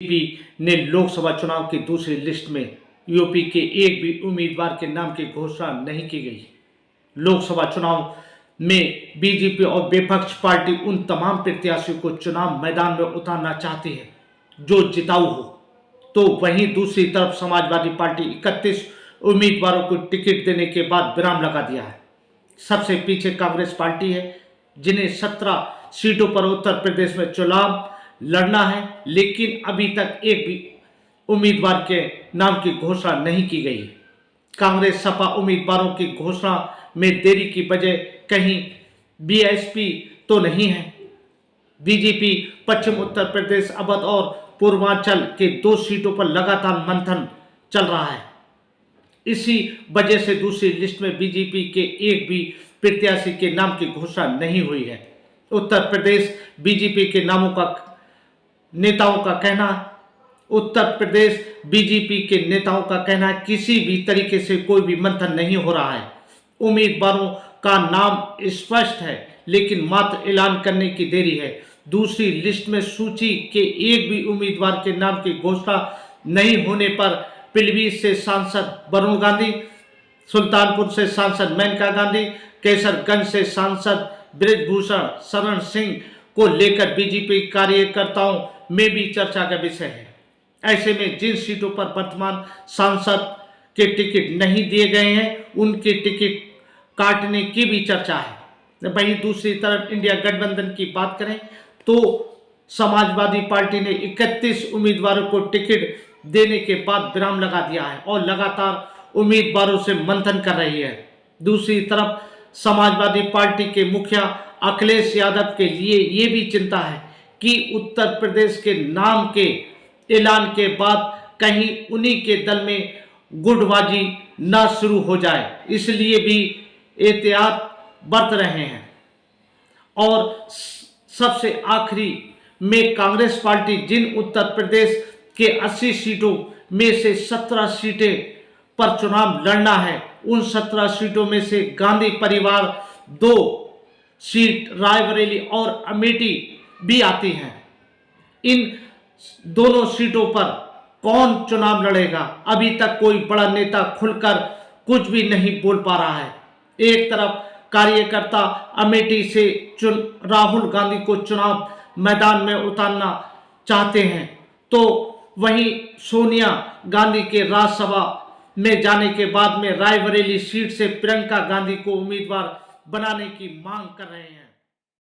BJP ने लोकसभा चुनाव की दूसरी लिस्ट में यूपी के एक भी उम्मीदवार के नाम की घोषणा नहीं की गई। लोकसभा चुनाव में बीजेपी और विपक्ष पार्टी उन तमाम प्रत्याशियों को चुनाव मैदान में उतारना चाहती है जो जिताऊ हो, तो वहीं दूसरी तरफ समाजवादी पार्टी 31 उम्मीदवारों को टिकट देने के बाद विराम लगा दिया है। सबसे पीछे कांग्रेस पार्टी है, जिन्हें 17 सीटों पर उत्तर प्रदेश में चुनाव लड़ना है, लेकिन अभी तक एक भी उम्मीदवार के नाम की घोषणा नहीं की गई। कांग्रेस सपा उम्मीदवारों की घोषणा में देरी की वजह कहीं बीएसपी तो नहीं है। बीजेपी पश्चिम उत्तर प्रदेश, अवध और पूर्वांचल के 2 सीटों पर लगातार मंथन चल रहा है। इसी वजह से दूसरी लिस्ट में बीजेपी के एक भी प्रत्याशी के नाम की घोषणा नहीं हुई है। उत्तर प्रदेश बीजेपी के नेताओं का कहना है किसी भी तरीके से कोई भी मंथन नहीं हो रहा है। उम्मीदवारों का नाम स्पष्ट है, लेकिन मात्र ऐलान करने की देरी है। दूसरी लिस्ट में सूची के एक भी उम्मीदवार के नाम की घोषणा नहीं होने पर पीलीभीत से सांसद वरुण गांधी, सुल्तानपुर से सांसद मेनका गांधी, केसरगंज से सांसद बृजभूषण शरण सिंह को लेकर बीजेपी कार्यकर्ताओं में भी चर्चा का विषय है। ऐसे में जिन सीटों पर वर्तमान सांसद के टिकट नहीं दिए गए हैं, उनके टिकट काटने की भी चर्चा है। वहीं दूसरी तरफ इंडिया गठबंधन की बात करें तो समाजवादी पार्टी ने 31 उम्मीदवारों को टिकट देने के बाद विराम लगा दिया है और लगातार उम्मीदवारों से मंथन कर रही है। दूसरी तरफ समाजवादी पार्टी के मुखिया अखिलेश यादव के लिए ये भी चिंता है कि उत्तर प्रदेश के नाम के ऐलान के बाद कहीं उन्हीं के दल में गुटबाजी न शुरू हो जाए, इसलिए भी एहतियात बरत रहे हैं। और सबसे आखिरी में कांग्रेस पार्टी जिन उत्तर प्रदेश के 80 सीटों में से 17 सीटें पर चुनाव लड़ना है, उन 17 सीटों में से गांधी परिवार 2 सीट रायबरेली और अमेठी भी आती हैं। इन दोनों सीटों पर कौन चुनाव लड़ेगा, अभी तक कोई बड़ा नेता खुलकर कुछ भी नहीं बोल पा रहा है। एक तरफ कार्यकर्ता अमेठी से राहुल गांधी को चुनाव मैदान में उतारना चाहते हैं, तो वहीं सोनिया गांधी के राज्यसभा में जाने के बाद में रायबरेली सीट से प्रियंका गांधी को उम्मीदवार बनाने की मांग कर रहे हैं।